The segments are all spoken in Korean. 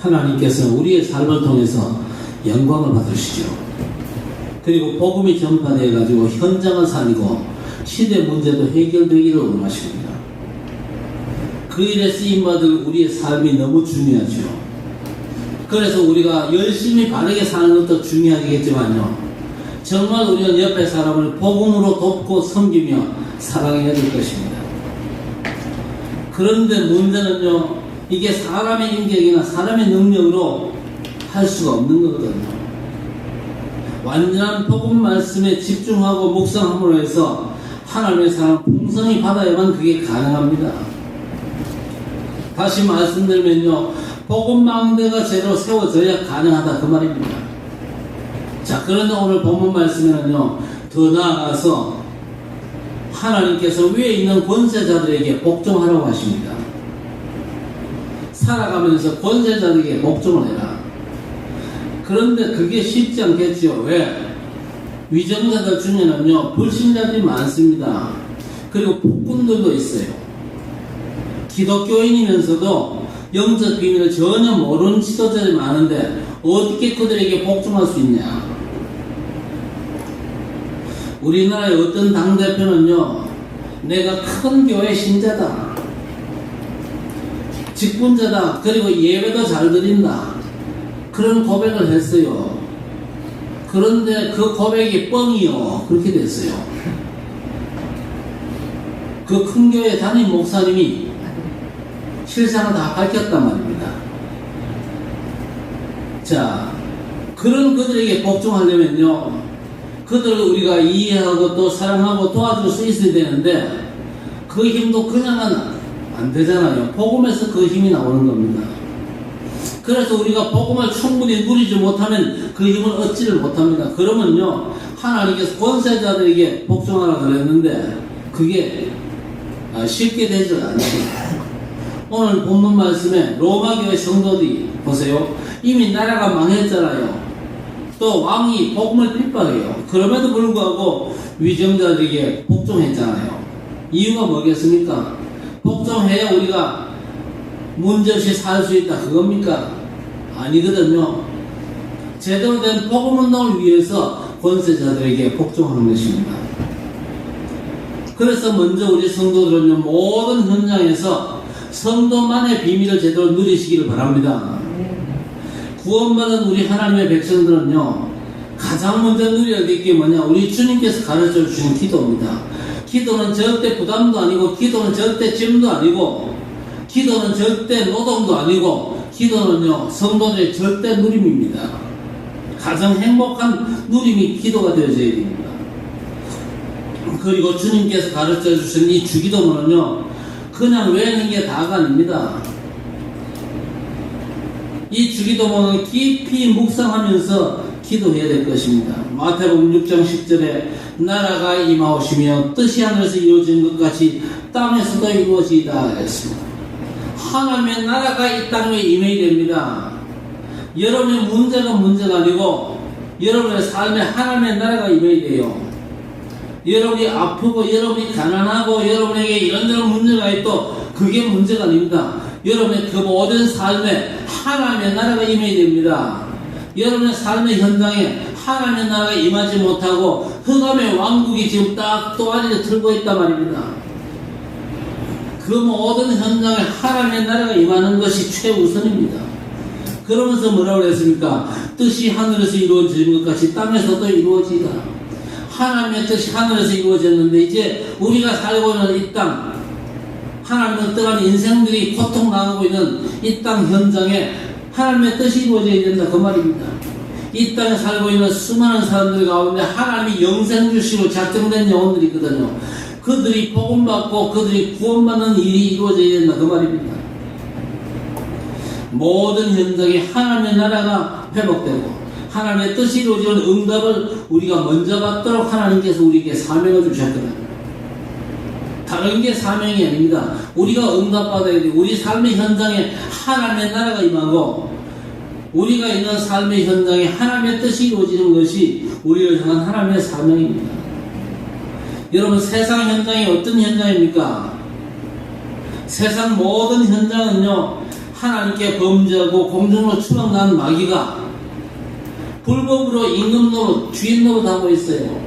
하나님께서 우리의 삶을 통해서 영광을 받으시죠. 그리고 복음이 전파되어 가지고 현장을 살리고 시대 문제도 해결되기를 원하십니다. 그 일에 쓰임받을 우리의 삶이 너무 중요하죠. 그래서 우리가 열심히 바르게 사는 것도 중요하겠지만요, 정말 우리는 옆에 사람을 복음으로 돕고 섬기며 사랑해야 될 것입니다. 그런데 문제는요, 이게 사람의 인격이나 사람의 능력으로 할 수가 없는 거거든요. 완전한 복음 말씀에 집중하고 묵상함으로 해서 하나님의 사랑 풍성히 받아야만 그게 가능합니다. 다시 말씀드리면요, 복음 망대가 제대로 세워져야 가능하다 그 말입니다. 자, 그런데 오늘 본문 말씀에는요, 더 나아가서 하나님께서 위에 있는 권세자들에게 복종하라고 하십니다. 살아가면서 권세자들에게 복종을 해라. 그런데 그게 쉽지 않겠죠. 왜? 위정자들 중에는요, 불신자들이 많습니다. 그리고 폭군들도 있어요. 기독교인이면서도 영적 비밀을 전혀 모르는 지도자들이 많은데 어떻게 그들에게 복종할 수 있냐? 우리나라의 어떤 당대표는요, 내가 큰 교회 신자다, 직분자다, 그리고 예배도 잘 드린다, 그런 고백을 했어요. 그런데 그 고백이 뻥이요, 그렇게 됐어요. 그 큰 교회 담임 목사님이 실상을 다 밝혔단 말입니다. 자, 그런 그들에게 복종하려면요, 그들을 우리가 이해하고 또 사랑하고 도와줄 수 있어야 되는데 그 힘도 그냥은 안 되잖아요. 복음에서 그 힘이 나오는 겁니다. 그래서 우리가 복음을 충분히 누리지 못하면 그 힘을 얻지를 못합니다. 그러면요, 하나님께서 권세자들에게 복종하라 그랬는데 그게 쉽게 되지 않습니다. 오늘 본문 말씀에 로마교회 성도들이 보세요. 이미 나라가 망했잖아요. 또 왕이 복음을 핍박해요. 그럼에도 불구하고 위정자들에게 복종했잖아요. 이유가 뭐겠습니까? 복종해야 우리가 문제없이 살 수 있다 그겁니까? 아니거든요. 제대로 된 복음운동을 위해서 권세자들에게 복종하는 것입니다. 그래서 먼저 우리 성도들은요, 모든 현장에서 성도만의 비밀을 제대로 누리시기를 바랍니다. 구원받은 우리 하나님의 백성들은요, 가장 먼저 누려야 될 게 뭐냐? 우리 주님께서 가르쳐 주신 기도입니다. 기도는 절대 부담도 아니고, 기도는 절대 짐도 아니고, 기도는 절대 노동도 아니고, 기도는요, 성도들의 절대 누림입니다. 가장 행복한 누림이 기도가 되어져야 됩니다. 그리고 주님께서 가르쳐 주신 이 주기도문은요, 그냥 외우는 게 다가 아닙니다. 이 주기도문은 깊이 묵상하면서 기도해야 될 것입니다. 마태복음 6장 10절에 나라가 임하오시며 뜻이 하늘에서 이루어진 것 같이 땅에서도 이루어지이다 했습니다. 하나님의 나라가 이 땅에 임해야 됩니다. 여러분의 문제가 문제가 아니고 여러분의 삶에 하나님의 나라가 임해야 돼요. 여러분이 아프고 여러분이 가난하고 여러분에게 이런저런 문제가 있도 그게 문제가 아닙니다. 여러분의 그 모든 삶에 하나님의 나라가 임해야 됩니다. 여러분의 삶의 현장에 하나님의 나라가 임하지 못하고 흑암의 왕국이 지금 딱 또아리를 틀고 있단 말입니다. 그 모든 현장에 하나님의 나라가 임하는 것이 최우선입니다. 그러면서 뭐라고 했습니까? 뜻이 하늘에서 이루어지는 것 같이 땅에서도 이루어지다. 하나님의 뜻이 하늘에서 이루어졌는데 이제 우리가 살고 있는 이 땅, 하나님의 떠난 인생들이 고통당하고 있는 이 땅 현장에 하나님의 뜻이 이루어져야 된다 그 말입니다. 이 땅에 살고 있는 수많은 사람들 가운데 하나님이 영생주시로 작정된 영혼들이 있거든요. 그들이 복음받고 그들이 구원받는 일이 이루어져야 된다 그 말입니다. 모든 현장에 하나님의 나라가 회복되고 하나님의 뜻이 이루어지는 응답을 우리가 먼저 받도록 하나님께서 우리에게 사명을 주셨거든요. 다른 게 사명이 아닙니다. 우리가 응답받아야 돼요. 우리 삶의 현장에 하나님의 나라가 임하고 우리가 있는 삶의 현장에 하나님의 뜻이 이루어지는 것이 우리를 향한 하나님의 사명입니다. 여러분, 세상 현장이 어떤 현장입니까? 세상 모든 현장은요, 하나님께 범죄하고 공중으로 추락난 마귀가 불법으로 임금 노릇, 주인 노릇하고 있어요.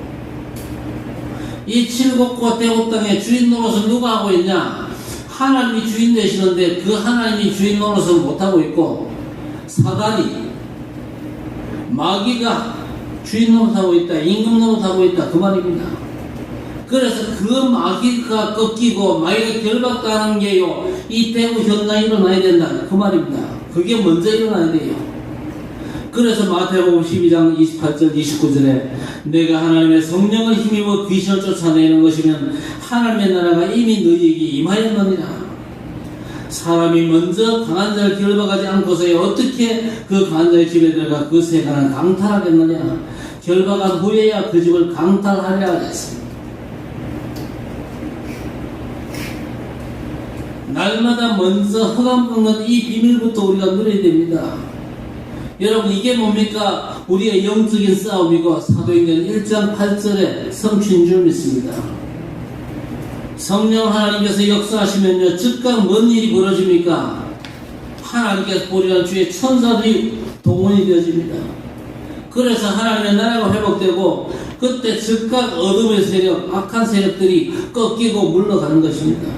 이 칠곡과 대옥 땅의 주인 노릇을 누가 하고 있냐? 하나님이 주인 되시는데 그 하나님이 주인 노릇을 못하고 있고 사단이, 마귀가 주인 노릇하고 있다, 임금 노릇하고 있다, 그 말입니다. 그래서 그 마귀가 꺾이고 마귀가 결박당하는 게요, 이 대구 현장에 일어나야 된다, 그 말입니다. 그게 먼저 일어나야 돼요. 그래서 마태복음 12장 28절 29절에 내가 하나님의 성령을 힘입어 귀신을 쫓아내는 것이면 하나님의 나라가 이미 너희에게 임하였느니라. 사람이 먼저 강한 자를 결박하지 않고서야 어떻게 그 강한 자의 집에 들어가 그 세간을 강탈하겠느냐. 결박한 후에야 그 집을 강탈하려 하겠습니다. 날마다 먼저 허감 끊는 이 비밀부터 우리가 누려야 됩니다. 여러분, 이게 뭡니까? 우리의 영적인 싸움이고 사도행전 1장 8절에 성취인 줄 믿습니다. 성령 하나님께서 역사하시면요, 즉각 뭔 일이 벌어집니까? 하나님께서 보리라는 주의 천사들이 동원이 되어집니다. 그래서 하나님의 나라가 회복되고 그때 즉각 어둠의 세력, 악한 세력들이 꺾이고 물러가는 것입니다.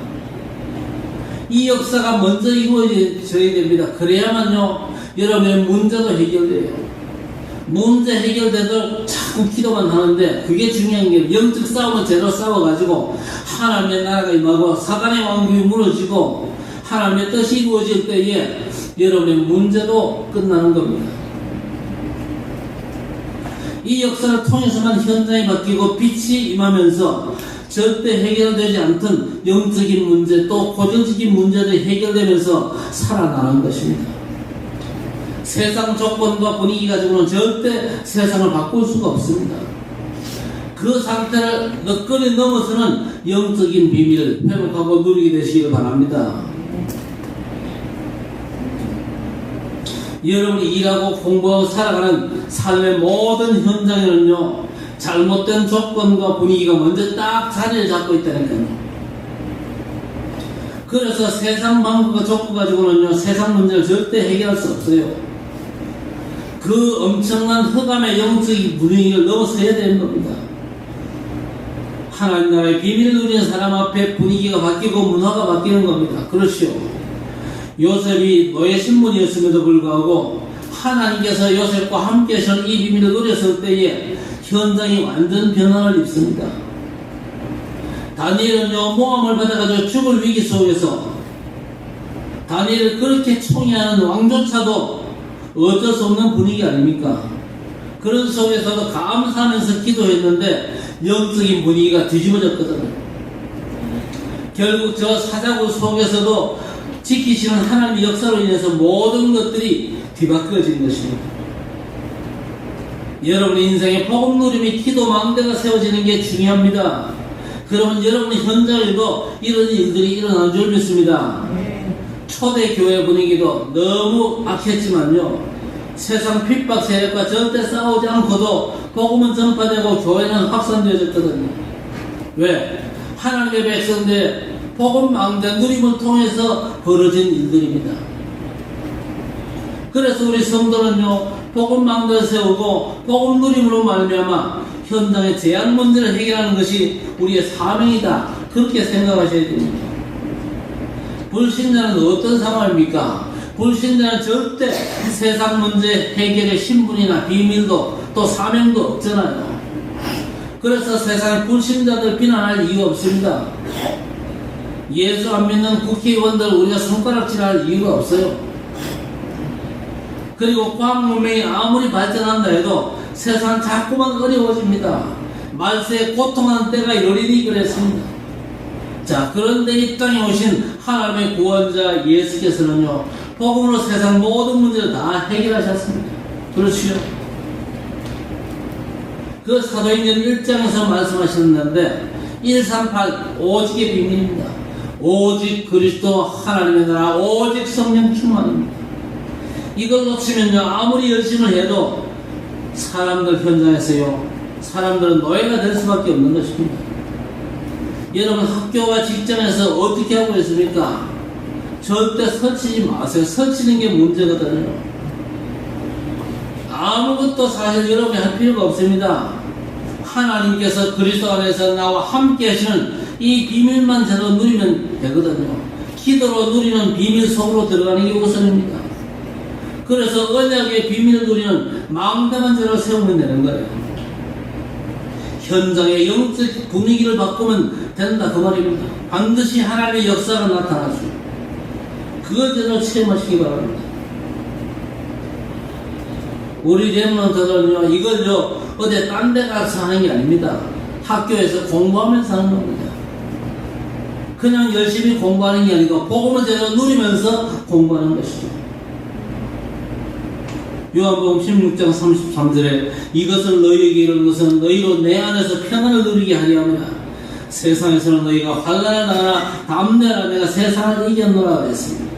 이 역사가 먼저 이루어져야 됩니다. 그래야만요, 여러분의 문제도 해결돼요. 문제 해결돼도 자꾸 기도만 하는데 그게 중요한 게, 영적 싸움은 제대로 싸워가지고 하나님의 나라가 임하고 사단의 왕국이 무너지고 하나님의 뜻이 이루어질 때에 여러분의 문제도 끝나는 겁니다. 이 역사를 통해서만 현장이 바뀌고 빛이 임하면서 절대 해결되지 않던 영적인 문제, 또 고정적인 문제들이 해결되면서 살아나는 것입니다. 세상 조건과 분위기 가지고는 절대 세상을 바꿀 수가 없습니다. 그 상태를 너끈히 넘어서는 영적인 비밀을 회복하고 누리게 되시길 바랍니다. 여러분이 일하고 공부하고 살아가는 삶의 모든 현장에는요, 잘못된 조건과 분위기가 먼저 딱 자리를 잡고 있다니까요. 그래서 세상 방법과 조건 가지고는요, 세상 문제를 절대 해결할 수 없어요. 그 엄청난 흑암의 영적인 분위기를 넘어서야 되는 겁니다. 하나님 나라의 비밀을 누리는 사람 앞에 분위기가 바뀌고 문화가 바뀌는 겁니다. 그렇죠. 요셉이 노예 신분이었음에도 불구하고 하나님께서 요셉과 함께 하신 이 비밀을 누렸을 때에 현장이 완전 변화를 입습니다. 다니엘은요, 모함을 받아가지고 죽을 위기 속에서 다니엘을 그렇게 총애하는 왕조차도 어쩔 수 없는 분위기 아닙니까? 그런 속에서도 감사하면서 기도했는데 영적인 분위기가 뒤집어졌거든요. 결국 저 사자굴 속에서도 지키시는 하나님의 역사로 인해서 모든 것들이 뒤바뀌어진 것입니다. 여러분 인생에 복음 누림이 기도 망대가 세워지는 게 중요합니다. 그러면 여러분의 현장에도 이런 일들이 일어나는 줄 믿습니다. 초대교회 분위기도 너무 악했지만요, 세상 핍박 세력과 절대 싸우지 않고도 복음은 전파되고 교회는 확산되어졌거든요. 왜? 하나님의 백성들 복음 망대 누림을 통해서 벌어진 일들입니다. 그래서 우리 성도는요, 복음 망대를 세우고 복음 누림으로 말미암아 현장의 제한 문제를 해결하는 것이 우리의 사명이다, 그렇게 생각하셔야 됩니다. 불신자는 어떤 상황입니까? 불신자는 절대 세상 문제 해결의 신분이나 비밀도 또 사명도 없잖아요. 그래서 세상의 불신자들 비난할 이유가 없습니다. 예수 안 믿는 국회의원들 우리가 손가락질할 이유가 없어요. 그리고 과학 문명이 아무리 발전한다 해도 세상 자꾸만 어려워집니다. 말세에 고통하는 때가 이르리니 그랬습니다. 자, 그런데 이 땅에 오신 하나님의 구원자 예수께서는요, 복음으로 세상 모든 문제를 다 해결하셨습니다. 그렇지요? 그 사도행전 1장에서 말씀하셨는데 138 오직의 비밀입니다. 오직 그리스도 하나님의 나라, 오직 성령 충만입니다. 이걸 놓치면요, 아무리 열심을 해도 사람들 현장에서요, 사람들은 노예가 될 수밖에 없는 것입니다. 여러분 학교와 직장에서 어떻게 하고 있습니까? 절대 설치지 마세요. 설치는 게 문제거든요. 아무것도 사실 여러분이 할 필요가 없습니다. 하나님께서 그리스도 안에서 나와 함께 하시는 이 비밀만 제대로 누리면 되거든요. 기도로 누리는 비밀 속으로 들어가는 게 우선입니다. 그래서 언약의 비밀을 누리는 마음대만 제대로 세우면 되는 거예요. 현장의 영적 분위기를 바꾸면 된다 그 말입니다. 반드시 하나님의 역사가 나타나죠. 그걸 제대로 체험하시기 바랍니다. 우리 렘넌트들은요, 이걸요, 어디 딴 데 가서 하는 게 아닙니다. 학교에서 공부하면서 하는 겁니다. 그냥 열심히 공부하는 게 아니고, 복음을 제대로 누리면서 공부하는 것이죠. 요한복음 16장 33절에 이것을 너희에게 이르는 것은 너희로 내 안에서 평안을 누리게 하려 함이라. 세상에서는 너희가 환난을 당하나 담대하라. 내가 세상을 이겼노라 했습니다.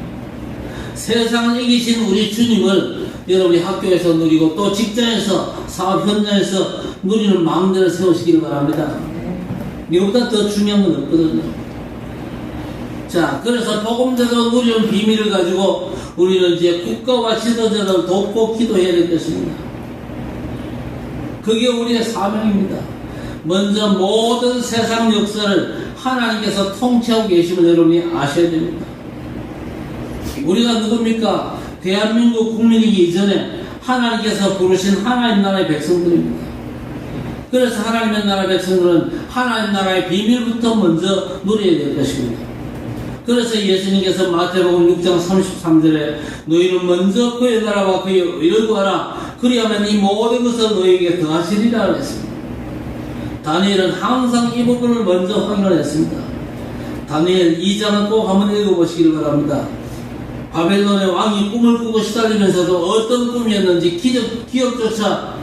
세상을 이기신 우리 주님을 여러분이 학교에서 누리고 또 직장에서 사업 현장에서 누리는 마음대로 세우시기를 바랍니다. 이거보다 더 중요한 건 없거든요. 자, 그래서 복음대로 누리는 비밀을 가지고 우리는 이제 국가와 지도자를 돕고 기도해야 될 것입니다. 그게 우리의 사명입니다. 먼저 모든 세상 역사를 하나님께서 통치하고 계심을 여러분이 아셔야 됩니다. 우리가 누굽니까? 대한민국 국민이기 이전에 하나님께서 부르신 하나님 나라의 백성들입니다. 그래서 하나님의 나라 백성들은 하나님 나라의 비밀부터 먼저 누려야 될 것입니다. 그래서 예수님께서 마태복음 6장 33절에 너희는 먼저 그의 나라와 그의 의를 구하라. 그리하면 이 모든 것을 너희에게 더하시리라 했습니다. 다니엘은 항상 이 부분을 먼저 확인을 했습니다. 다니엘 2장은 꼭 한번 읽어보시길 바랍니다. 바벨론의 왕이 꿈을 꾸고 시달리면서도 어떤 꿈이었는지 기억조차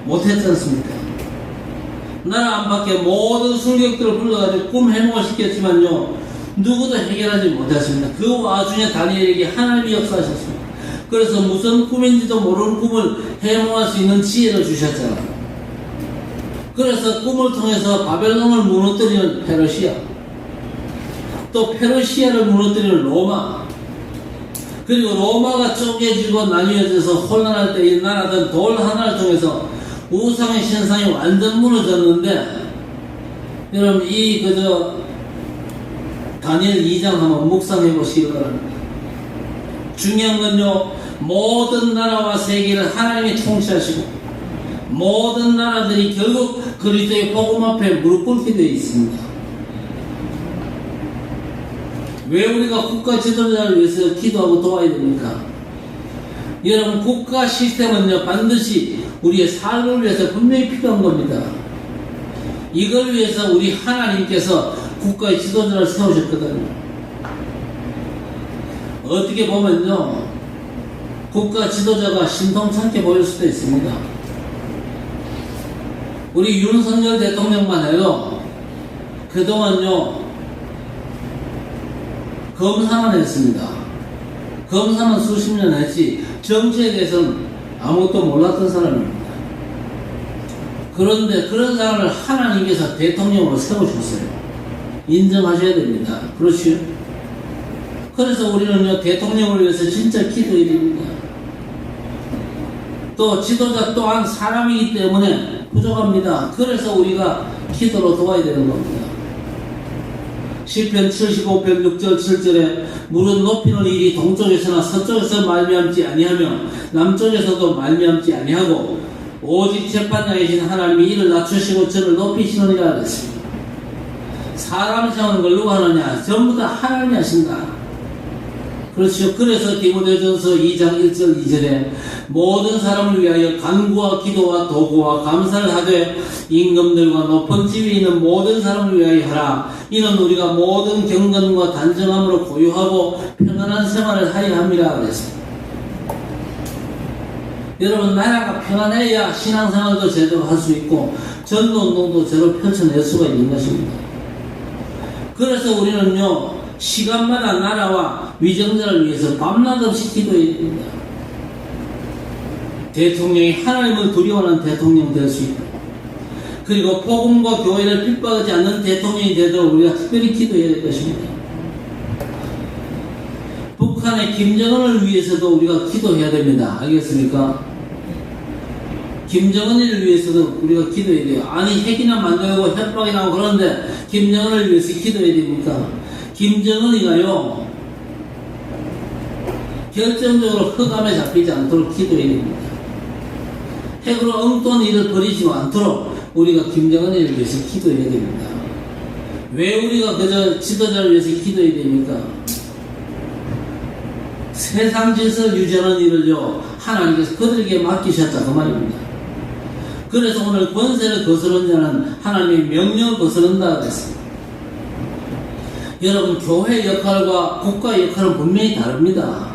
못했지 않습니까? 나라 안팎의 모든 술객들을 불러가지고 꿈 해몽을 시켰지만요, 누구도 해결하지 못했습니다. 그 와중에 다니엘에게 하나님이 역사하셨습니다. 그래서 무슨 꿈인지도 모르는 꿈을 해몽할 수 있는 지혜를 주셨잖아요. 그래서 꿈을 통해서 바벨론을 무너뜨리는 페르시아, 또 페르시아를 무너뜨리는 로마, 그리고 로마가 쪼개지고 나뉘어져서 혼란할 때 이 나라던 돌 하나를 통해서 우상의 신상이 완전 무너졌는데, 여러분 다니엘 2장 한번 묵상해 보시기 바랍니다. 중요한 건요, 모든 나라와 세계를 하나님이 통치하시고 모든 나라들이 결국 그리스도의 복음 앞에 무릎 꿇게 되어 있습니다. 왜 우리가 국가 지도자를 위해서 기도하고 도와야 됩니까? 여러분, 국가 시스템은요, 반드시 우리의 삶을 위해서 분명히 필요한 겁니다. 이걸 위해서 우리 하나님께서 국가의 지도자를 세우셨거든요. 어떻게 보면요, 국가 지도자가 신통찮게 보일 수도 있습니다. 우리 윤석열 대통령만 해도 그동안요, 검사만 했습니다. 검사만 수십 년 했지 정치에 대해서는 아무것도 몰랐던 사람입니다. 그런데 그런 사람을 하나님께서 대통령으로 세우셨어요. 인정하셔야 됩니다. 그렇죠? 그래서 우리는요, 대통령을 위해서 진짜 기도해야 됩니다. 또 지도자 또한 사람이기 때문에 부족합니다. 그래서 우리가 기도로 도와야 되는 겁니다. 시편 75편 6절 7절에 무릇 높이는 일이 동쪽에서나 서쪽에서 말미암지 아니하며 남쪽에서도 말미암지 아니하고 오직 재판장이신 하나님이 이를 낮추시고 저를 높이시느니라 그랬습니다. 사람이 세우는 걸 누가 하느냐? 전부 다 하나님이 하신다. 그렇죠. 그래서 디모데전서 2장 1절 2절에 모든 사람을 위하여 간구와 기도와 도구와 감사를 하되 임금들과 높은 지위에 있는 모든 사람을 위하여 하라. 이는 우리가 모든 경건과 단정함으로 고요하고 평안한 생활을 하여 함이라 그랬습니다. 여러분, 나라가 평안해야 신앙생활도 제대로 할 수 있고 전도운동도 제대로 펼쳐낼 수가 있는 것입니다. 그래서 우리는요, 시간마다 나라와 위정자를 위해서 밤낮 없이 기도해야 됩니다. 대통령이 하나님을 두려워하는 대통령 될 수 있고, 그리고 복음과 교회를 핍박하지 않는 대통령이 되도록 우리가 특별히 기도해야 될 것입니다. 북한의 김정은을 위해서도 우리가 기도해야 됩니다. 알겠습니까? 김정은을 위해서도 우리가 기도해야 돼요. 아니 핵이나 만들고 협박이 나오고 그러는데 김정은을 위해서 기도해야 됩니까? 김정은이가요 결정적으로 흑암에 잡히지 않도록 기도해야 됩니다. 핵으로 엉뚱한 일을 벌이지 않도록 우리가 김정은을 위해서 기도해야 됩니다. 왜 우리가 그저 지도자를 위해서 기도해야 됩니까? 세상 질서를 유지하는 일을요 하나님께서 그들에게 맡기셨다 그 말입니다. 그래서 오늘 권세를 거스른 자는 하나님의 명령을 거스른다 그랬습니다. 여러분 교회 역할과 국가의 역할은 분명히 다릅니다.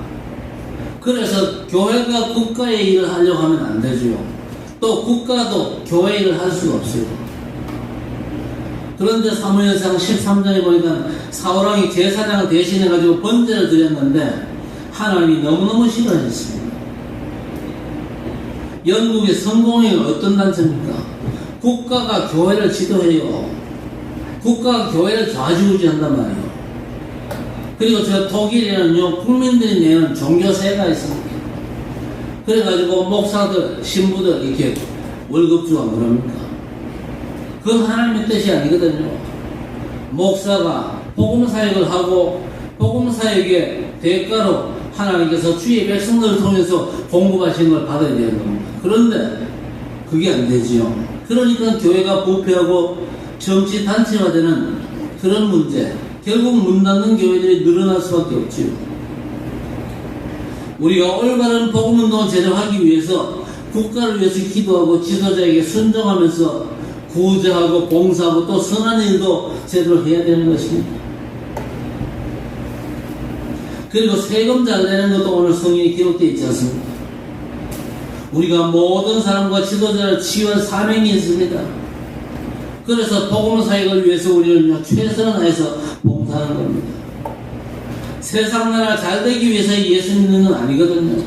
그래서 교회가 국가의 일을 하려고 하면 안 되죠. 또 국가도 교회 일을 할 수가 없어요. 그런데 사무엘상 13장에 보니까 사울왕이 제사장을 대신해가지고 번제를 드렸는데 하나님이 너무너무 싫어하셨습니다. 영국의 성공회가 어떤 단체입니까? 국가가 교회를 지도해요. 국가가 교회를 좌지우지한단 말이에요. 그리고 저 독일에는요 국민들이 내는 종교세가 있습니다. 그래가지고 목사들, 신부들 이렇게 월급 주고 그럽니까? 그건 하나님의 뜻이 아니거든요. 목사가 복음사역을 하고 복음사역의 대가로 하나님께서 주의 백성들을 통해서 공급하신 걸 받아야 되는 겁니다. 그런데 그게 안 되지요. 그러니까 교회가 부패하고 정치단체화되는 그런 문제, 결국 문 닫는 교회들이 늘어날 수밖에 없지요. 우리가 올바른 복음운동을 제대하기 위해서 국가를 위해서 기도하고 지도자에게 순종하면서 구제하고 봉사하고 또 선한 일도 제대로 해야 되는 것입니다. 그리고 세금 잘 내는 것도 오늘 성경에 기록되어 있지 않습니까? 우리가 모든 사람과 지도자를 치유할 사명이 있습니다. 그래서 복음 사역을 위해서 우리는 최선을 다해서 봉사하는 겁니다. 세상 나라 잘 되기 위해서 예수 믿는 건 아니거든요.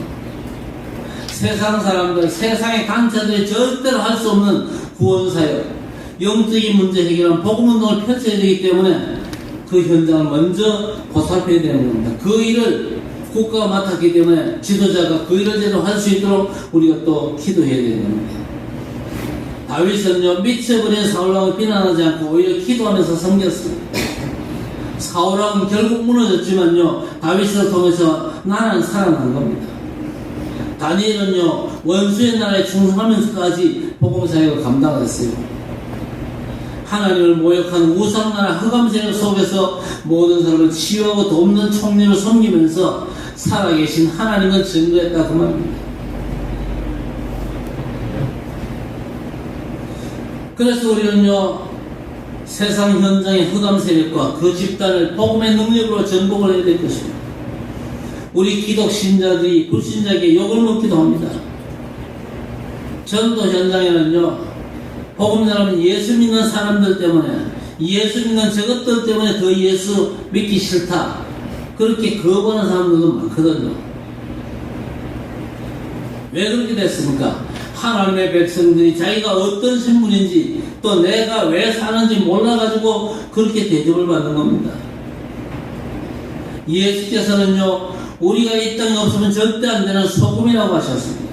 세상 사람들, 세상의 단체들이 절대로 할 수 없는 구원 사역, 영적인 문제 해결한 복음 운동을 펼쳐야 되기 때문에 그 현장을 먼저 보살펴야 되는 겁니다. 그 일을 국가가 맡았기 때문에 지도자가 그 일을 제대로 할 수 있도록 우리가 또 기도해야 되는 겁니다. 다윗은요 미쳐버린 사울왕을 비난하지 않고 오히려 기도하면서 섬겼습니다. 사울왕은 결국 무너졌지만요 다윗을 통해서 나라는 살아난 겁니다. 다니엘은요 원수의 나라에 충성하면서까지 복음사역을 감당했어요. 하나님을 모욕하는 우상나라 흑암세력 속에서 모든 사람을 치유하고 돕는 총리를 섬기면서 살아계신 하나님을 증거했다 그 말입니다. 그래서 우리는요 세상 현장의 흑암세력과 그 집단을 복음의 능력으로 전복을 해야 될 것입니다. 우리 기독 신자들이 불신자에게 욕을 먹기도 합니다. 전도 현장에는요 복음 전하면 예수 믿는 사람들 때문에 예수 믿는 저것들 때문에 더 예수 믿기 싫다 그렇게 거부하는 사람들도 많거든요. 왜 그렇게 됐습니까? 하나님의 백성들이 자기가 어떤 신분인지 또 내가 왜 사는지 몰라가지고 그렇게 대접을 받는 겁니다. 예수께서는요 우리가 이 땅에 없으면 절대 안 되는 소금이라고 하셨습니다.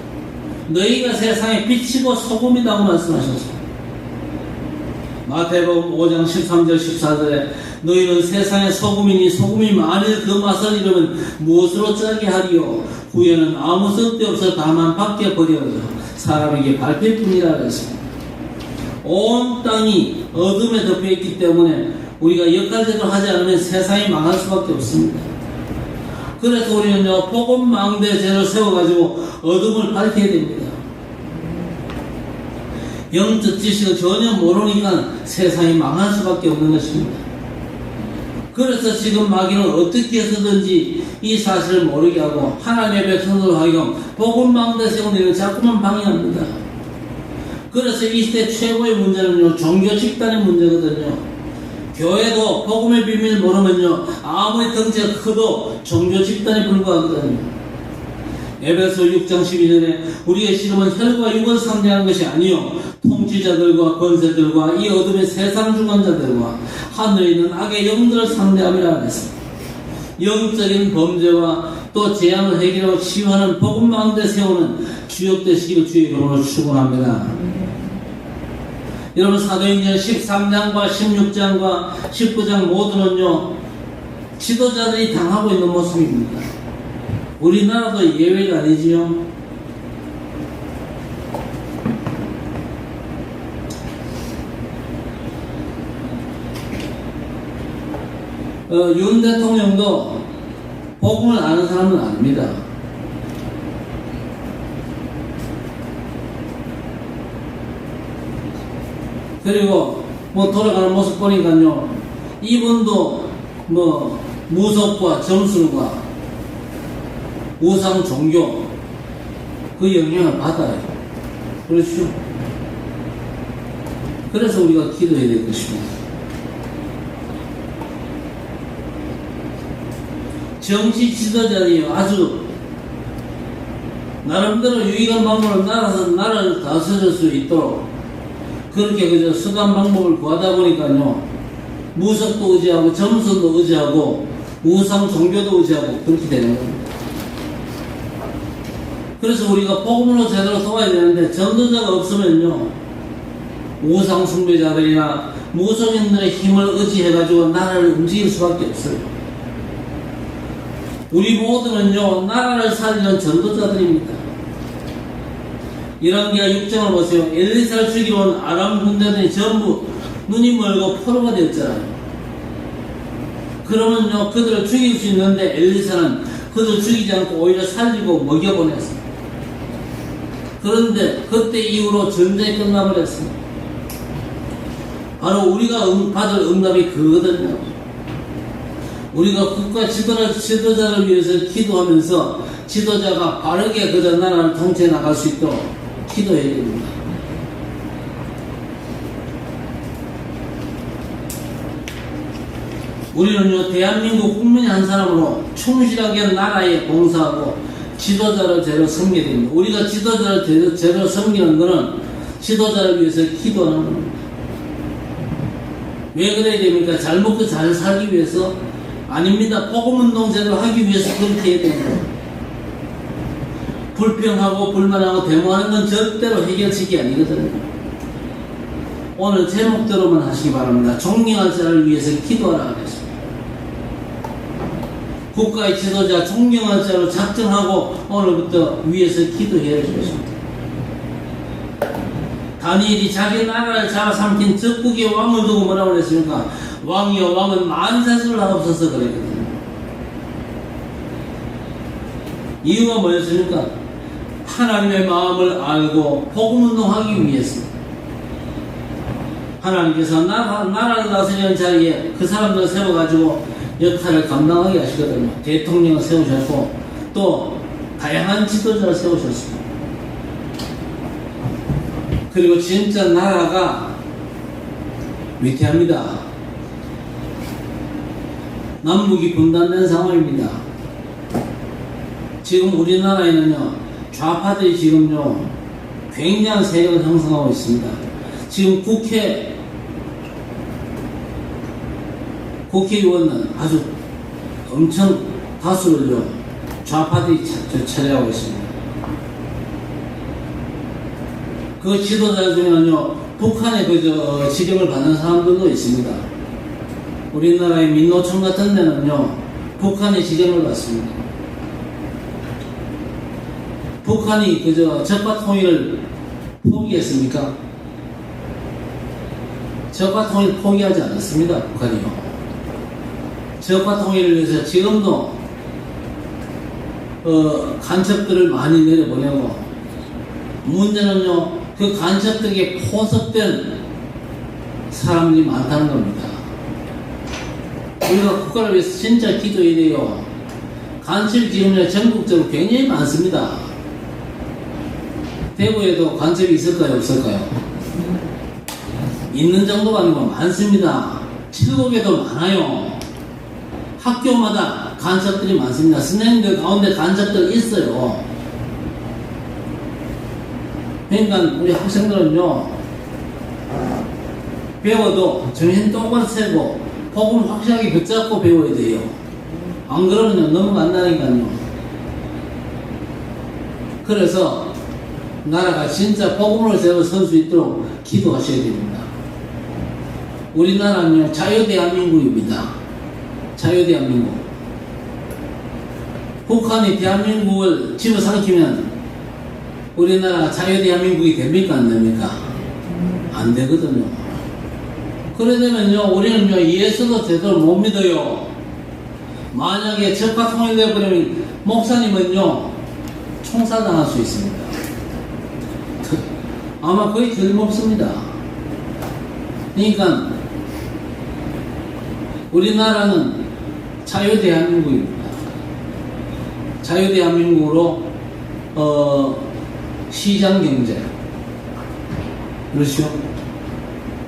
너희가 세상의 빛이고 소금이라고 말씀하셨습니다. 마태복음 5장 13절 14절에 너희는 세상의 소금이니 소금이 만일 그 맛을 잃으면 무엇으로 짜게 하리요 후에는 아무 쓸데없어 다만 밖에 버려져 사람에게 밟힐 뿐이라 그랬습니다. 온 땅이 어둠에 덮여있기 때문에 우리가 역할제대로 하지 않으면 세상이 망할 수밖에 없습니다. 그래서 우리는요 복음망대제를 세워가지고 어둠을 밝혀야 됩니다. 영적 지식을 전혀 모르니까 세상이 망할 수밖에 없는 것입니다. 그래서 지금 마귀는 어떻게 해서든지 이 사실을 모르게 하고 하나님의 백성들 하여금 복음망대 세우는 일을 자꾸만 방해합니다. 그래서 이 시대 최고의 문제는요 종교 집단의 문제거든요. 교회도 복음의 비밀을 모르면요 아무리 덩치가 커도 종교 집단에 불과하거든요. 에베소 6장 12절에 우리의 씨름은 혈과 육을 상대하는 것이 아니요 통치자들과 권세들과 이 어둠의 세상 주관자들과 하늘에 있는 악의 영들을 상대함이라 하였습니다. 영적인 범죄와 또 재앙을 해결하고 치유하는 복음 가운데 세우는 주역 되시기를 주의 이름으로 축원합니다. 여러분, 사도행전 13장과 16장과 19장 모두는요, 지도자들이 당하고 있는 모습입니다. 우리나라도 예외가 아니지요. 윤 대통령도 복음을 아는 사람은 아닙니다. 그리고 돌아가는 모습 보니까요, 이분도 무속과 점술과 우상 종교 그 영향을 받아요. 그렇죠? 그래서 우리가 기도해야 될 것입니다. 정치 지도자들이 아주 나름대로 유익한 방법을 나라를 다스릴 수 있도록 그렇게 그저 수단 방법을 구하다 보니까요, 무속도 의지하고 점수도 의지하고 우상 종교도 의지하고 그렇게 되는 겁니다. 그래서 우리가 복음으로 제대로 도와야 되는데, 전도자가 없으면요, 우상 숭배자들이나 무속인들의 힘을 의지해가지고 나라를 움직일 수밖에 없어요. 우리 모두는요, 나라를 살리는 전도자들입니다. 열왕기하 6장을 보세요. 엘리사를 죽이러 온 아람 군대들이 전부 눈이 멀고 포로가 되었잖아요. 그러면요, 그들을 죽일 수 있는데 엘리사는 그들을 죽이지 않고 오히려 살리고 먹여보냈어요. 그런데 그때 이후로 전쟁이 끝나버렸습니다. 바로 우리가 받을 응답이 그거거든요. 우리가 국가 지도자를 위해서 기도하면서 지도자가 바르게 그저 나라를 통치해 나갈 수 있도록 기도해야 됩니다. 우리는요, 대한민국 국민의 한 사람으로 충실하게 나라에 봉사하고 지도자를 제대로 섬겨야 됩니다. 우리가 지도자를 제대로 섬기는 것은 지도자를 위해서 기도하는 겁니다. 왜 그래야 됩니까? 잘 먹고 잘 살기 위해서? 아닙니다. 복음운동 제대로 하기 위해서 그렇게 해야 됩니다. 불평하고 불만하고 데모하는 건 절대로 해결책이 아니거든요. 오늘 제목대로만 하시기 바랍니다. 존경할 자를 위해서 기도하라 하겠습니다. 국가의 지도자 존경할 자로 작정하고 오늘부터 위해서 기도해야 되겠습니다. 다니엘이 자기 나라를 잡아삼킨 적국의 왕을 두고 뭐라고 그랬습니까? 왕이여, 왕은 만세수를 하옵소서 그랬거든요. 이유가 뭐였습니까? 하나님의 마음을 알고 복음운동하기 위해서. 하나님께서 나라를 다스리는 자리에 그 사람들을 세워가지고 역할을 감당하게 하시거든요. 대통령을 세우셨고 또 다양한 지도자를 세우셨습니다. 그리고 진짜 나라가 위태합니다. 남북이 분단된 상황입니다. 지금 우리나라에는요, 좌파들이 지금요, 굉장한 세력을 형성하고 있습니다. 지금 국회의원은 아주 엄청 다수를요, 좌파들이 차지하고 있습니다. 그 지도자 중에는요, 북한의 지령을 받는 사람들도 있습니다. 우리나라의 민노총 같은 데는요, 북한의 지령을 받습니다. 북한이 적과 통일을 포기했습니까? 적과 통일 포기하지 않았습니다. 북한이요. 적과 통일을 위해서 지금도 간첩들을 많이 내려보내고, 문제는요, 그 간첩들에게 포섭된 사람들이 많다는 겁니다. 우리가 국가를 위해서 진짜 기도해야 돼요. 간첩이 지금 전국적으로 굉장히 많습니다. 대구에도 간첩이 있을까요? 없을까요? 있는 정도가 아니고 많습니다. 칠곡에도 많아요. 학교마다 간첩들이 많습니다. 선생님들 가운데 간첩들 있어요. 그러니까 우리 학생들은요, 배워도 정신 똑바로 차리고 복음 확실하게 붙잡고 배워야 돼요. 안 그러면 넘어간다니까요. 그래서 나라가 진짜 복음으로 제대로 설 수 있도록 기도하셔야 됩니다. 우리나라는 자유대한민국입니다. 자유대한민국. 북한이 대한민국을 집어삼키면 우리나라가 자유대한민국이 됩니까? 안 됩니까? 안 되거든요. 그러려면요, 우리는요, 예수도 제대로 못 믿어요. 만약에 적화 통일되어버리면 목사님은요, 총살당할 수 있습니다. 아마 거의 틀림없습니다. 그러니까 우리나라는 자유대한민국입니다. 자유대한민국으로 시장경제, 그렇죠?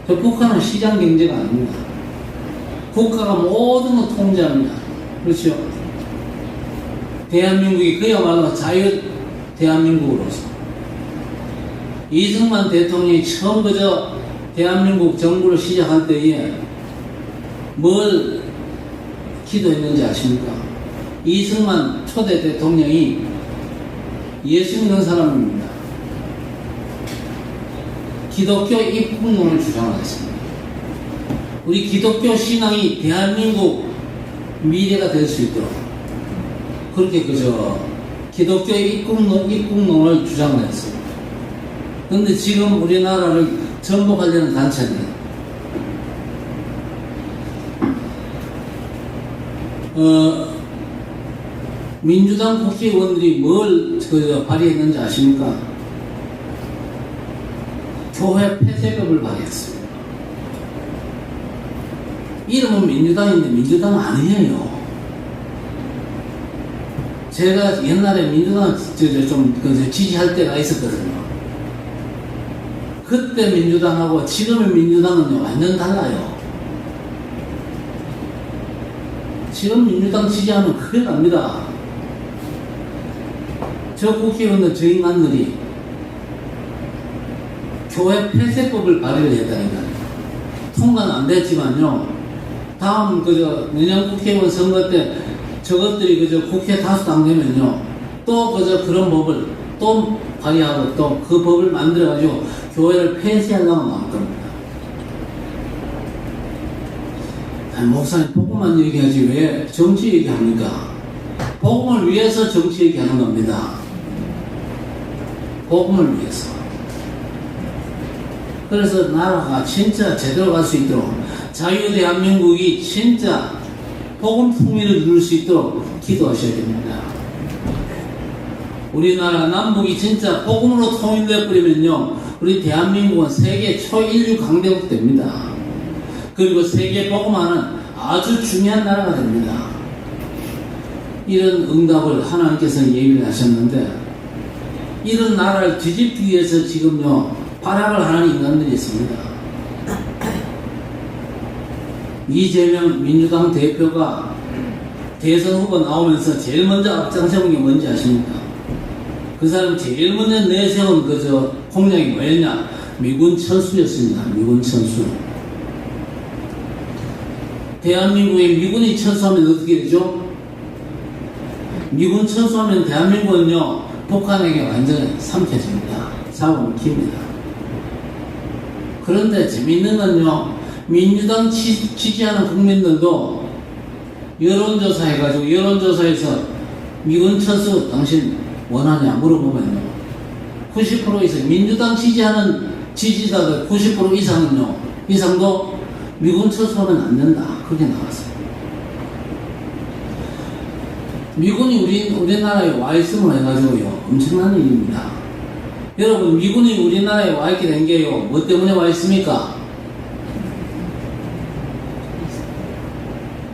북한은 시장경제가 아닙니다. 국가가 모든 걸 통제합니다. 그렇죠? 대한민국이 그야말로 자유대한민국으로서 이승만 대통령이 처음 그저 대한민국 정부를 시작할 때에 뭘 기도했는지 아십니까? 이승만 초대 대통령이 예수 믿는 사람입니다. 기독교 입국론을 주장하겠습니다. 우리 기독교 신앙이 대한민국 미래가 될 수 있도록 그렇게 그저 기독교 입국론을 주장을 했습니다. 그런데 지금 우리나라를 정복하려는 단체는 민주당 국회의원들이 뭘 발의했는지 아십니까? 교회 폐쇄법을 발의했습니다. 이름은 민주당인데 민주당은 아니에요. 제가 옛날에 민주당 좀 지지할 때가 있었거든요. 그때 민주당하고 지금의 민주당은 완전 달라요. 지금 민주당 지지하면 큰일 납니다. 저 국회의원들, 저 인간들이 교회 폐쇄법을 발의를 했다니까요. 통과는 안 됐지만요. 다음 내년 국회의원 선거 때 저것들이 국회 다수당 되면요. 또 그런 법을 또 발의하고 또 그 법을 만들어가지고 교회를 폐쇄하려고 나올 겁니다. 아니, 목사님 복음만 얘기하지 왜 정치 얘기합니까? 복음을 위해서 정치 얘기하는 겁니다. 복음을 위해서. 그래서 나라가 진짜 제대로 갈 수 있도록 자유대한민국이 진짜 복음 풍미를 누릴 수 있도록 기도하셔야 됩니다. 우리나라 남북이 진짜 복음으로 통일되어 버리면요, 우리 대한민국은 세계 초인류 강대국 됩니다. 그리고 세계 복음화는 아주 중요한 나라가 됩니다. 이런 응답을 하나님께서 예비를 하셨는데, 이런 나라를 뒤집기 위해서 지금요 발악을 하는 인간들이 있습니다. 이재명 민주당 대표가 대선 후보 나오면서 제일 먼저 앞장서는 게 뭔지 아십니까? 그 사람 제일 먼저 내세운 공약이 뭐였냐? 미군 철수였습니다. 미군 철수. 대한민국에 미군이 철수하면 어떻게 되죠? 미군 철수하면 대한민국은요 북한에게 완전히 삼켜집니다. 잡아먹힙니다. 그런데 재미있는 건요, 민주당 지지하는 국민들도 여론조사 해가지고 여론조사에서 미군 철수 당신 원하냐 물어보면요, 90% 이상 민주당 지지하는 지지자들 90% 이상도 미군 철수하면 안 된다, 그렇게 나왔어요. 미군이 우리나라에 와 있음을 해가지고요 엄청난 일입니다. 여러분, 미군이 우리나라에 와 있게 된 게요 뭐 때문에 와 있습니까?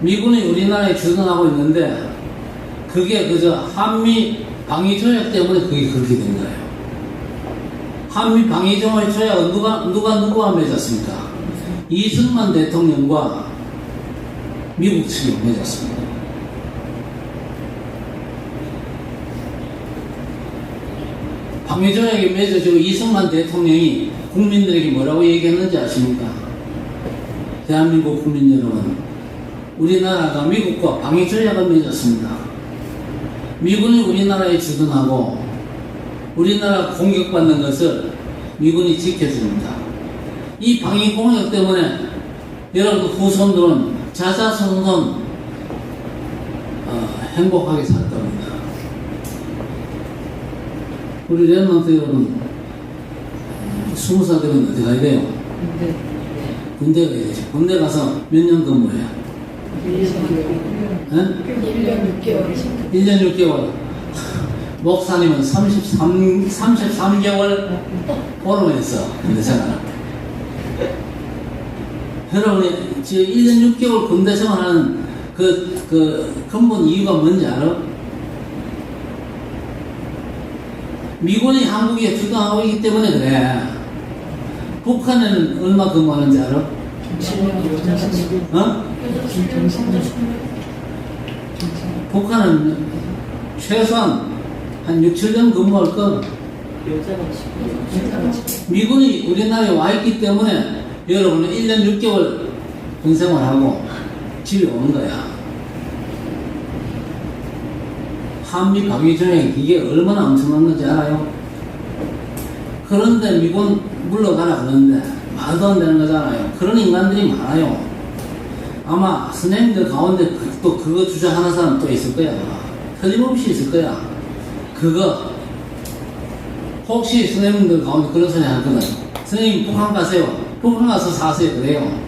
미군이 우리나라에 주둔하고 있는데 그게 한미 방위 조약 때문에 그게 그렇게 된 거예요. 한미 방위 조약은 누구와 맺었습니까? 이승만 대통령과 미국 측이 맺었습니다. 방위조약이 맺어지고 이승만 대통령이 국민들에게 뭐라고 얘기했는지 아십니까? 대한민국 국민 여러분, 우리나라가 미국과 방위조약을 맺었습니다. 미군이 우리나라에 주둔하고 우리나라 공격받는 것을 미군이 지켜줍니다. 이 방위 공격 때문에 여러분 후손들은 자자손손 행복하게 살 겁니다. 우리 랩런트 여러분 20살 되면 어디 가야 돼요? 군대 가야지. 군대 가서 몇 년 근무해요? 1년 6개월. 1년 6개월. 목사님은 33개월 보름했어. 군대 생활. 여러분이 지금 1년 6개월 군대 생활하는 그 근본 이유가 뭔지 알아? 미군이 한국에 주도하고 있기 때문에 그래. 북한에는 얼마 근무하는지 알아? 어? 북한은 최소한 한 6, 7년 근무할 거. 미군이 우리나라에 와 있기 때문에 여러분은 1년 6개월 군생활하고 집에 오는 거야. 한미 방위 조약 이게 얼마나 엄청난 건지 알아요? 그런데 미군 물러가라 그러는데 말도 안 되는 거잖아요. 그런 인간들이 많아요. 아마 선생님들 가운데 또 그거 주장하는 사람 또 있을 거야. 틀림없이 있을 거야. 그거 혹시 선생님들 가운데 그런 소리 할 거면 선생님 북한 가세요. 북한 가서 사세요. 그래요.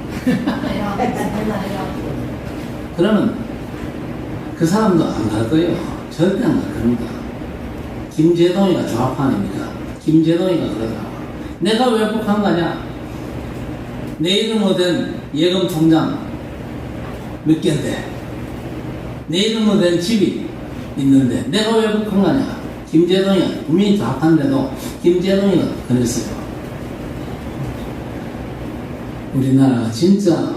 그러면 그 사람도 안 갈 거예요. 절대 안 갈 겁니다. 김재동이가 좌판입니까? 김재동이가 그러더라고. 내가 왜 북한 가냐? 내 이름으로 된 예금 통장 몇 개인데, 내 이름으로 된 집이 있는데, 내가 왜 북한 가냐? 김재동이가, 분명히 좌판인데도 김재동이가 그랬어요. 우리나라가 진짜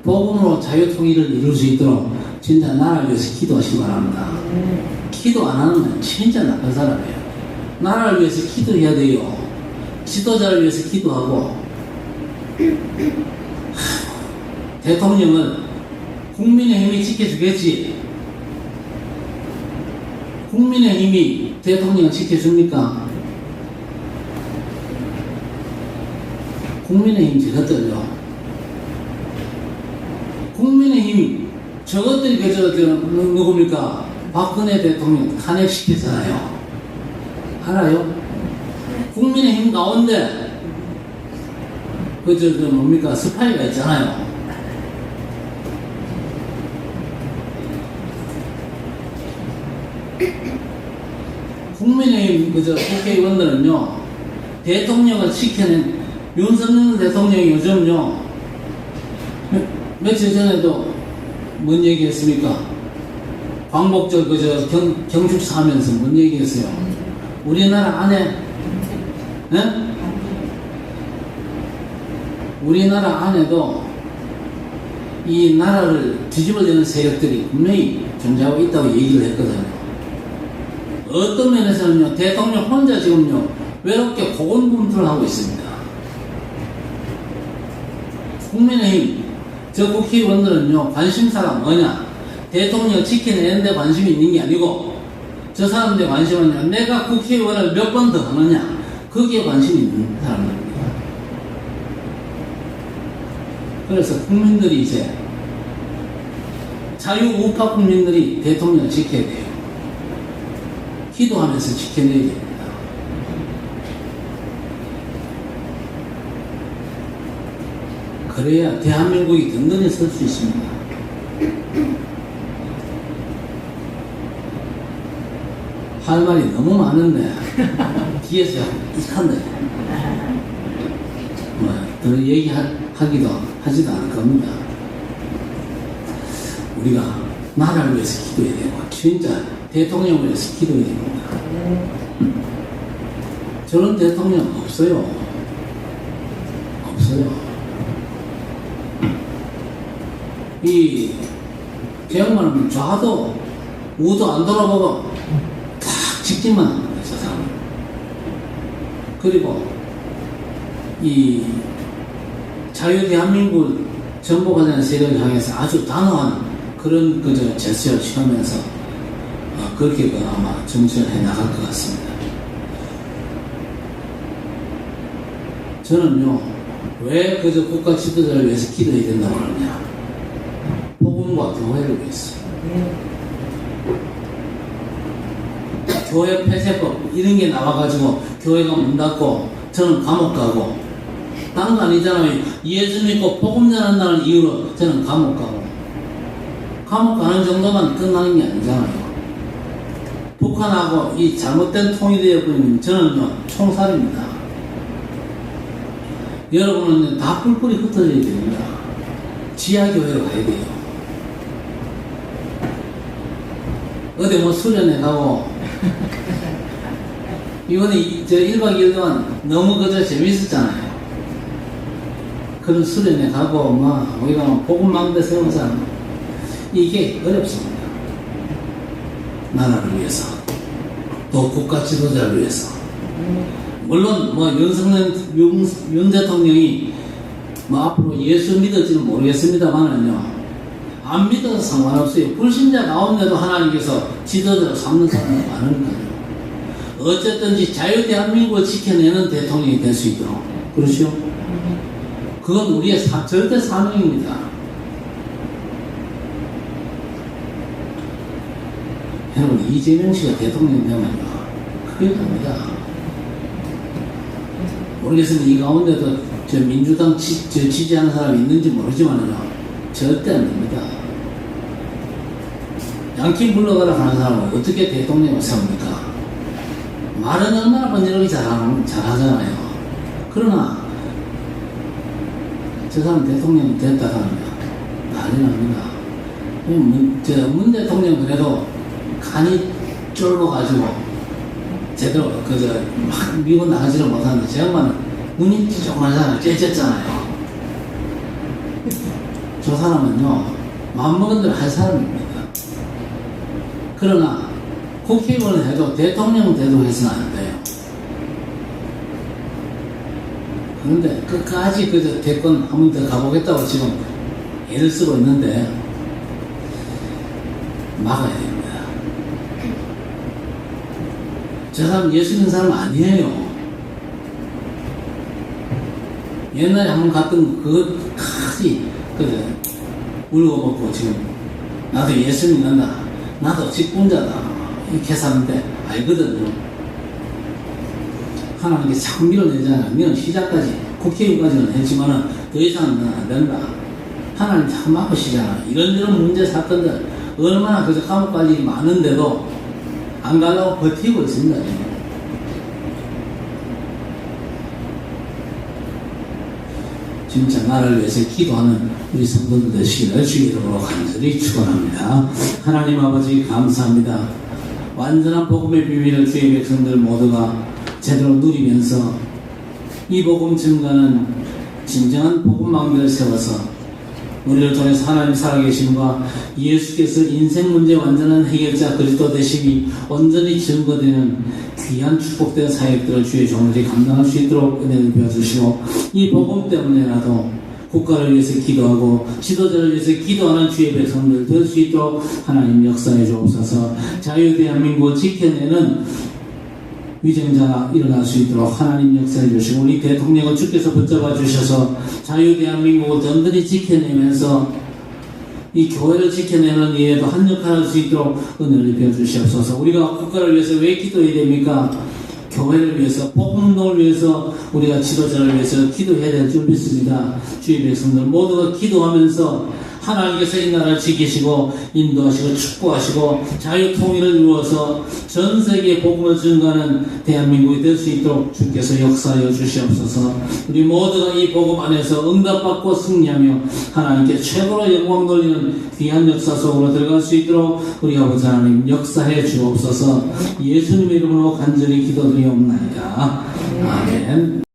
복음으로 자유통일을 이룰 수 있도록 진짜 나라를 위해서 기도하시기 바랍니다. 기도 안 하는 건 진짜 나쁜 사람이에요. 나라를 위해서 기도해야 돼요. 지도자를 위해서 기도하고 대통령은 국민의힘이 지켜주겠지. 국민의힘이 대통령을 지켜줍니까? 국민의힘 저것들요. 국민의힘 저것들이 누굽니까? 박근혜 대통령 탄핵시켰잖아요. 알아요? 국민의힘 가운데 뭡니까? 스파이가 있잖아요. 국민의힘 국회의원들은요, 대통령을 지켜낸 윤석열 대통령이 요즘요, 며칠 전에도 뭔 얘기 했습니까? 광복절 경축사 하면서 뭔 얘기 했어요? 우리나라 안에, 우리나라 안에도 이 나라를 뒤집어대는 세력들이 분명히 존재하고 있다고 얘기를 했거든요. 어떤 면에서는요, 대통령 혼자 지금요, 외롭게 고군분투를 하고 있습니다. 국민의힘, 저 국회의원들은요, 관심사가 뭐냐? 대통령 지켜내는데 관심이 있는 게 아니고, 저 사람들의 관심은 내가 국회의원을 몇 번 더 하느냐? 거기에 관심이 있는 사람들입니다. 그래서 국민들이 이제, 자유우파 국민들이 대통령을 지켜야 돼요. 기도하면서 지켜내야 됩니다. 그래야 대한민국이 든든히 설 수 있습니다. 할 말이 너무 많은데 뒤에서 익한데 더 얘기하기도 하지도 않을 겁니다. 우리가 나라를 위해서 기도해야 되고 진짜 대통령을 위해서 기도해야 됩니다. 저런 대통령 없어요. 없어요. 이 정말 좌도 우도 안 돌아보고 딱 직진만 하는 거예요, 저 사람은. 그리고 이 자유대한민국을 정복하자는 세력을 향해서 아주 단호한 그런 제스처를 취하면서 그렇게 아마 정치를 해 나갈 것 같습니다. 저는요, 왜 그저 국가 지도자를 위해서 기도해야 된다고 하느냐. 복음과 교회를 위해서. 교회 폐쇄법, 이런 게 나와가지고 교회가 문 닫고 저는 감옥 가고, 다른 거 아니잖아요. 예수 믿고 복음 전한다는 이유로 저는 감옥 가고. 감옥 가는 정도만 끝나는 게 아니잖아요. 북한하고 이 잘못된 통일되어 버리면 저는요, 총살입니다. 여러분은 다 뿔뿔이 흩어져야 됩니다. 지하교회로 가야 돼요. 어디 뭐 수련회 가고, 이번에 저 1박 2일 동안 너무 그저 재밌었잖아요. 그런 수련회 가고, 우리가 복음망대 세우자. 이게 어렵습니다. 나라를 위해서. 또 국가 지도자를 위해서. 물론, 윤 대통령이, 앞으로 예수 믿을지는 모르겠습니다만은요, 안 믿어도 상관없어요. 불신자 가운데도 하나님께서 지도자로 삼는 사람이 많으니까요. 어쨌든지 자유대한민국을 지켜내는 대통령이 될 수 있도록. 그렇죠? 그건 우리의 절대 사명입니다. 여러분, 이재명 씨가 대통령 되면요, 그게 갑니다. 모르겠습니다. 이 가운데도 저 민주당 지지하는 사람이 있는지 모르지만요, 절대 안 됩니다. 양팀 불러가라 하는 사람은 어떻게 대통령을 세웁니까? 말은 얼마나 번지르게 잘하잖아요. 그러나, 저 사람 대통령 됐다 하면 난리 납니다. 문 대통령 그래도 간이 쫄보가지고 제대로 막 미국 나가지를 못하는데 제 양반은 눈이 찌종하잖아요. 째졌잖아요. 저 사람은요, 마음먹은 대로 할 사람입니다. 그러나 국회의원을 해도 대통령 돼도 해서는 안 돼요. 그런데 끝까지 그저 대권 한 번 더 가보겠다고 지금 애를 쓰고 있는데 막아야 됩니다. 저 사람 예수 믿는 사람 아니에요. 옛날에 한 번 갔던 그것까지 그저 울고 먹고 지금 나도 예수 믿는다. 나도 직분자다. 이렇게 사는데 알거든요. 하나님께 자꾸 밀어내잖아요. 밀어 시작까지 국회의원까지는 했지만은 더 이상은 안 된다. 하나님 자꾸 막으시잖아. 이런저런 문제 사건들 얼마나 그저 감옥 갈 일이 많은데도 안 가려고 버티고 있습니다. 진짜 나라를 위해서 기도하는 우리 성도들 되시기를 주의 이름으로 간절히 축원합니다. 하나님 아버지 감사합니다. 완전한 복음의 비밀을 주의 백성들 모두가 제대로 누리면서 이 복음 증가는 진정한 복음망대를 세워서 우리를 통해서 하나님 살아계심과 예수께서 인생 문제 완전한 해결자 그리스도 되심이 온전히 증거되는 귀한 축복된 사역들을 주의 종들이 감당할 수 있도록 은혜를 베어주시고 이 복음 때문에라도 국가를 위해서 기도하고 지도자를 위해서 기도하는 주의 백성들 될 수 있도록 하나님 역사해 주옵소서. 자유대한민국을 지켜내는 위정자가 일어날 수 있도록 하나님 역사해 주시고 우리 대통령을 주께서 붙잡아 주셔서 자유대한민국을 든든히 지켜내면서 이 교회를 지켜내는 일에도 한 역할을 할 수 있도록 은혜를 입혀 주시옵소서. 우리가 국가를 위해서 왜 기도해야 됩니까? 교회를 위해서, 복음을 위해서, 우리가 지도자를 위해서 기도해야 될 줄 믿습니다. 주의 백성들 모두가 기도하면서 하나님께서 이 나라를 지키시고 인도하시고 축복하시고 자유통일을 이루어서 전 세계에 복음을 증거하는 대한민국이 될 수 있도록 주께서 역사하여 주시옵소서. 우리 모두가 이 복음 안에서 응답받고 승리하며 하나님께 최고로 영광 돌리는 귀한 역사 속으로 들어갈 수 있도록 우리 아버지 하나님 역사해 주옵소서. 예수님의 이름으로 간절히 기도드리옵나이다. 아멘.